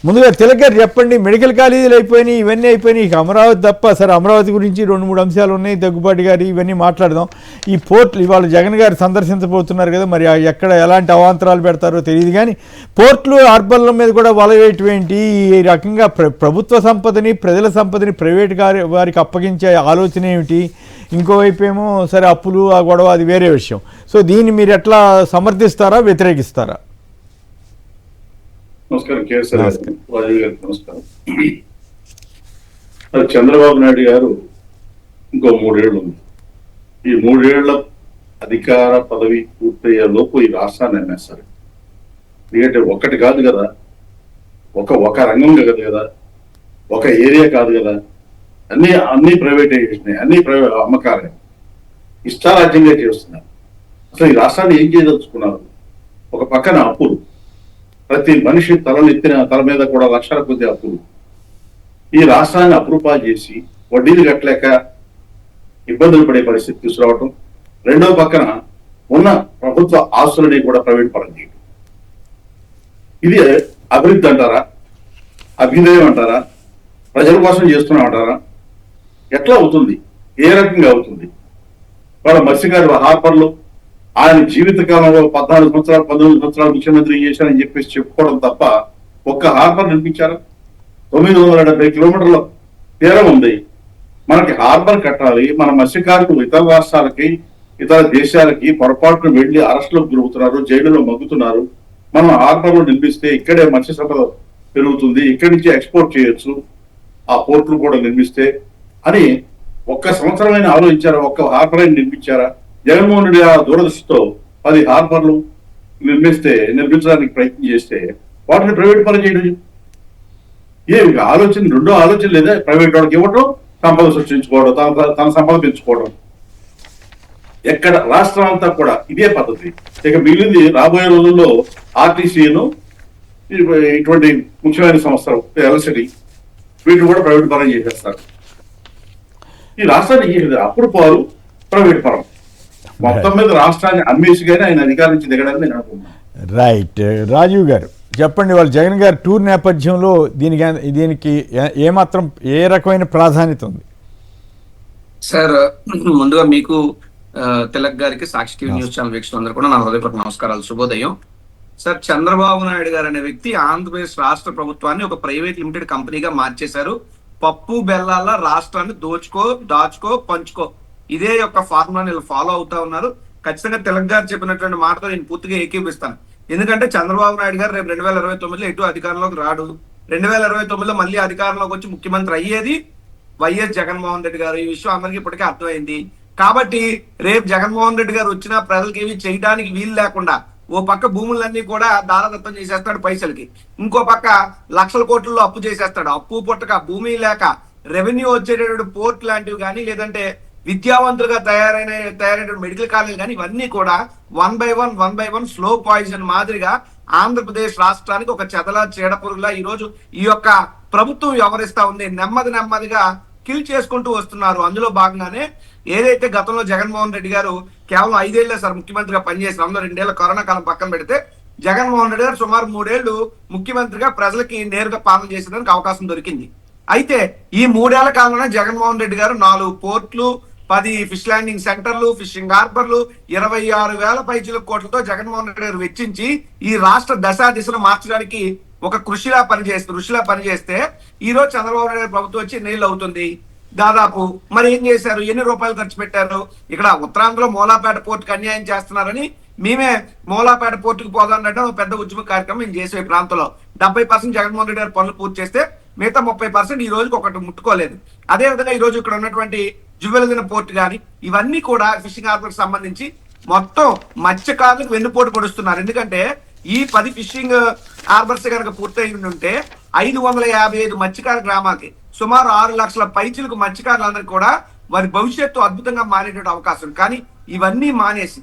ముందుగా తిలక్ గారు చెప్పండి, మెడికల్ కాలేజీలు అయిపోయినాయి, ఇవన్నీ అయిపోయినాయి, ఇక అమరావతి తప్ప. సరే, అమరావతి గురించి 2-3 అంశాలు ఉన్నాయి, దగ్గుబాటి గారు ఇవన్నీ మాట్లాడదాం. ఈ పోర్ట్లు ఇవాళ జగన్ గారు సందర్శించబోతున్నారు కదా, మరి ఎక్కడ ఎలాంటి అవాంతరాలు పెడతారో తెలియదు. కానీ పోర్ట్లు హార్బర్ల మీద కూడా వల వేయటం ఏంటి? ఈ రకంగా ప్రభుత్వ సంపదని, ప్రజల సంపదని ప్రైవేట్ వారికి అప్పగించే ఆలోచన ఏమిటి? ఇంకోవైపు ఏమో సరే అప్పులు, ఆ గొడవ అది వేరే విషయం. సో దీన్ని మీరు ఎట్లా సమర్థిస్తారా, వ్యతిరేకిస్తారా? నమస్కారం కేసీఆర్ రాజీవ్ గారికి నమస్కారం. చంద్రబాబు నాయుడు గారు ఇంకో 3 ఏళ్ళు ఉంది. ఈ 3 ఏళ్ల అధికార పదవి పూర్తయ్యే లోపు ఈ రాష్ట్రాన్ని అమ్మేస్తారు. ఎందుకంటే ఒక్కటి కాదు కదా, ఒక రంగం కాదు కదా, ఒక ఏరియా కాదు కదా, అన్ని ప్రైవేటైజేషన్, అన్ని అమ్మకాలే ఇష్టారాజ్యంగా చేస్తున్నారు. అసలు ఈ రాష్ట్రాన్ని ఏం చేయదలుచుకున్నారు? ఒక పక్కన అప్పులు, ప్రతి మనిషి తల మీద కూడా లక్షల కొద్ది అప్పులు. ఈ రాష్ట్రాన్ని అప్రూపాలు చేసి వడ్డీలు కట్టలేక ఇబ్బందులు పడే పరిస్థితి తీసుకురావటం. రెండో పక్కన ఉన్న ప్రభుత్వ ఆస్తులని కూడా ప్రైవేట్ పరం చేయడం. ఇది అభివృద్ధి అంటారా? అభ్యుదయం అంటారా? ప్రజల కోసం చేస్తున్నామంటారా? ఎట్లా అవుతుంది? ఏ రకంగా అవుతుంది? వాళ్ళ మత్స్యకారు హార్బర్లు ఆయన జీవిత కాలంలో 14 సంవత్సరాలు 19 సంవత్సరాలు ముఖ్యమంత్రి చేశారని చెప్పేసి చెప్పుకోవడం తప్ప ఒక్క హార్బర్ నిర్మించారా? 970 కిలోమీటర్ల తీరం ఉంది. మనకి హార్బర్ కట్టాలి. మన మత్స్యకారులు ఇతర రాష్ట్రాలకి, ఇతర దేశాలకి పొరపాటును వెళ్లి అరెస్టులకు గురవుతున్నారు, జైలులో మగ్గుతున్నారు. మనం హార్బర్లు నిర్మిస్తే ఇక్కడే మత్స్య సంపద పెరుగుతుంది, ఇక్కడి నుంచి ఎక్స్పోర్ట్ చేయొచ్చు, ఆ పోర్టులు కూడా నిర్మిస్తే అని ఒక్క సంవత్సరమైన ఆలోచించారా? ఒక్క హార్బర్ అయినా నిర్మించారా? జగన్మోహన్ రెడ్డి ఆ దూరదృష్టితో 10 హార్బర్లు నిర్మించడానికి ప్రయత్నం చేస్తే వాటిని ప్రైవేట్ పరం చేయడం ఆలోచన, రెండో ఆలోచన లేదా? ప్రైవేట్ వాళ్ళకి ఇవ్వటం, సంపద సృష్టించుకోవడం, తన సంపద పెంచుకోవడం. ఎక్కడ రాష్ట్రం అంతా కూడా ఇదే పద్ధతి. ఇక మిగిలింది రాబోయే రోజుల్లో ఆర్టీసీను, ఇటువంటి ముఖ్యమైన సంస్థలు ఎలసిటీ, వీటిని కూడా ప్రైవేట్ పరం చేసేస్తారు. ఈ రాష్ట్రాన్ని అప్పుడు పాలు ప్రైవేట్ పరం మొత్తం మీద రాష్ట్రాన్ని అమ్మేసి కానీ ఆయన అధికారం నుంచి దిగడానికి నేను అనుకుంటున్నాను. రైట్. రాజీవ్ గారు చెప్పండి, వాళ్ళు జగన్ గారు టూర్ నేపథ్యంలో దీనికి ఏమాత్రం ఏ రకమైన ప్రాధాన్యత ఉంది? సార్, ముందుగా మీకు తిలక్ గారికి, సాక్షి టీవీ న్యూస్ ఛానల్ వీక్షకులందరూ కూడా నా హృదయపూర్వక నమస్కారాలు, శుభోదయం. సార్, చంద్రబాబు నాయుడు గారు అనే వ్యక్తి ఆంధ్రప్రదేశ్ రాష్ట్ర ప్రభుత్వాన్ని ఒక ప్రైవేట్ లిమిటెడ్ కంపెనీగా మార్చేశారు. పప్పు బెల్లాల రాష్ట్రాన్ని దాచుకో పంచుకో, ఇదే యొక్క ఫార్ములాని వీళ్ళు ఫాలో అవుతా ఉన్నారు. ఖచ్చితంగా తిలక్ గారు చెప్పినటువంటి మాటతో నేను పూర్తిగా ఏకీపిస్తాను. ఎందుకంటే చంద్రబాబు నాయుడు గారు రేపు 2029లో ఎటు అధికారంలోకి రాడు. 2029లో మళ్ళీ అధికారంలోకి వచ్చి ముఖ్యమంత్రి అయ్యేది వైఎస్ జగన్మోహన్ రెడ్డి గారు. ఈ విషయం అందరికీ ఇప్పటికే అర్థమైంది. కాబట్టి రేపు జగన్మోహన్ రెడ్డి గారు వచ్చినా ప్రజలకి ఏమి చేయడానికి వీలు లేకుండా ఓ పక్క భూములన్నీ కూడా దారదత్తం చేసేస్తాడు పైసలకి, ఇంకో పక్క లక్షల కోట్లలో అప్పు చేసేస్తాడు. అప్పు పుట్టక, భూమి లేక, రెవెన్యూ వచ్చేటటువంటి పోర్ట్ లాంటివి కానీ, లేదంటే విద్యావంతులుగా తయారైన మెడికల్ కాలేజ్ కానీ, ఇవన్నీ కూడా one by one slow poison మాదిరిగా ఆంధ్రప్రదేశ్ రాష్ట్రానికి ఒక చెదల చీడపురుగులా ఈరోజు ఈ యొక్క ప్రభుత్వం వ్యవహరిస్తా ఉంది. నెమ్మదిగా కిల్ చేసుకుంటూ వస్తున్నారు. అందులో భాగంగానే ఏదైతే గతంలో జగన్మోహన్ రెడ్డి గారు కేవలం 5 ఏళ్లే సార్ ముఖ్యమంత్రిగా పనిచేసిన, అందులో 2 ఏళ్ల కరోనా కాలం పక్కన పెడితే జగన్మోహన్ రెడ్డి గారు సుమారు 3 ఏళ్లు ముఖ్యమంత్రిగా ప్రజలకి నేరుగా పాలన చేసేందుకు అవకాశం దొరికింది. అయితే ఈ 3 ఏళ్ల కాలంలోనే జగన్మోహన్ రెడ్డి గారు 4 పోర్ట్లు, 10 ఫిష్ ల్యాండింగ్ సెంటర్లు, ఫిషింగ్ హార్బర్లు, 26,000 పైచిల కోట్లతో జగన్మోహన్ రెడ్డి గారు వెచ్చించి ఈ రాష్ట్ర దిశను మార్చడానికి ఒక ఋషిలా పనిచేస్తే ఈ రోజు చంద్రబాబు నాయుడు గారి ప్రభుత్వం వచ్చి ఎన్నేళ్ళు అవుతుంది దాదాపు. మరి ఏం చేశారు? ఎన్ని రూపాయలు ఖర్చు పెట్టారు? ఇక్కడ ఉత్తరాంధ్రలో మూలాపేట పోర్టుకు అన్యాయం చేస్తున్నారని మేమే మూలాపేట పోర్టుకు పోదాం పెద్ద ఉద్యమ కార్యక్రమం మేము చేసే ఈ ప్రాంతంలో 70% జగన్మోహన్ రెడ్డి గారు పనులు పూర్తి చేస్తే మిగతా 30% ఈ రోజుకి ఒకటి ముట్టుకోలేదు. అదే విధంగా ఈ రోజు ఇక్కడ ఉన్నటువంటి జువెల్దిన పోర్టు కానీ, ఇవన్నీ కూడా ఫిషింగ్ హార్బర్ సంబంధించి మొత్తం మత్స్యకారులకు వెన్నుపోటు పొడుస్తున్నారు. ఎందుకంటే ఈ 10 ఫిషింగ్ హార్బర్స్ కనుక పూర్తయి ఉంటే 555 మత్స్యకార గ్రామాలకి సుమారు 6 లక్షల పైచిలకు మత్స్యకారులందరికీ కూడా వారి భవిష్యత్తు అద్భుతంగా మారేటువంటి అవకాశం. కానీ ఇవన్నీ మానేసి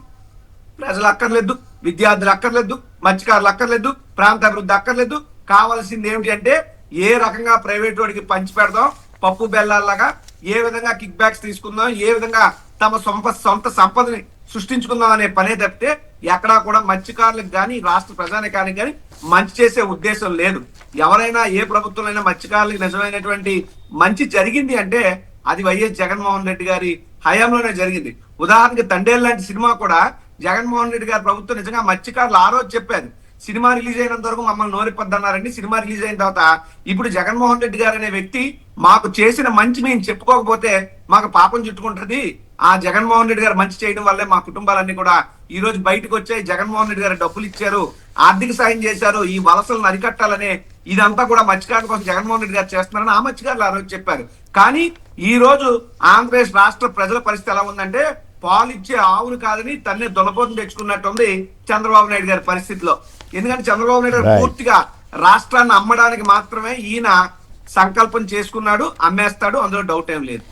ప్రజలు అక్కర్లేదు, విద్యార్థులు అక్కర్లేదు, మత్స్యకారులు అక్కర్లేదు, ప్రాంత అభివృద్ధి అక్కర్లేదు, కావాల్సింది ఏమిటి అంటే ఏ రకంగా ప్రైవేట్ వాడికి పంచి పెడదాం, పప్పు బెల్లాల్లాగా ఏ విధంగా కిక్ బ్యాక్స్ తీసుకుందాం, ఏ విధంగా తమ సొంత సంపదని సృష్టించుకుందాం అనే పనే తప్పితే ఎక్కడా కూడా మత్స్యకారులకు కానీ రాష్ట్ర ప్రజానికానికి కానీ మంచి చేసే ఉద్దేశం లేదు. ఎవరైనా ఏ ప్రభుత్వంలో మత్స్యకారులకు నిజమైనటువంటి మంచి జరిగింది అంటే అది వైఎస్ జగన్మోహన్ రెడ్డి గారి హయాంలోనే జరిగింది. ఉదాహరణకి తండేలు లాంటి సినిమా కూడా జగన్మోహన్ రెడ్డి గారి ప్రభుత్వం నిజంగా మత్స్యకారులు ఆ రోజు చెప్పారు, సినిమా రిలీజ్ అయినంత వరకు మమ్మల్ని నోరిప్పద్దన్నారండి. సినిమా రిలీజ్ అయిన తర్వాత ఇప్పుడు జగన్మోహన్ రెడ్డి గారు అనే వ్యక్తి మాకు చేసిన మంచి మేము చెప్పుకోకపోతే మాకు పాపం చుట్టుకుంటుంది. ఆ జగన్మోహన్ రెడ్డి గారు మంచి చేయడం వల్లే మా కుటుంబాలన్నీ కూడా ఈ రోజు బయటకు వచ్చాయి. జగన్మోహన్ రెడ్డి గారు డబ్బులు ఇచ్చారు, ఆర్థిక సాయం చేశారు, ఈ వలసలను అరికట్టాలనే ఇదంతా కూడా మత్స్యకారుల కోసం జగన్మోహన్ రెడ్డి గారు చేస్తున్నారని ఆ మత్స్యకారులు ఆ రోజు చెప్పారు. కానీ ఈ రోజు ఆంధ్రప్రదేశ్ రాష్ట్ర ప్రజల పరిస్థితి ఎలా ఉందంటే పాలు ఇచ్చే ఆవులు కాదని తన్నే దొలపోతుని తెచ్చుకున్నట్టుంది చంద్రబాబు నాయుడు గారి పరిస్థితిలో. ఎందుకంటే చంద్రబాబు నాయుడు గారు పూర్తిగా రాష్ట్రాన్ని అమ్మడానికి మాత్రమే ఈయన సంకల్పం చేసుకున్నాడు, అమ్మేస్తాడు, అందులో డౌట్ ఏం లేదు.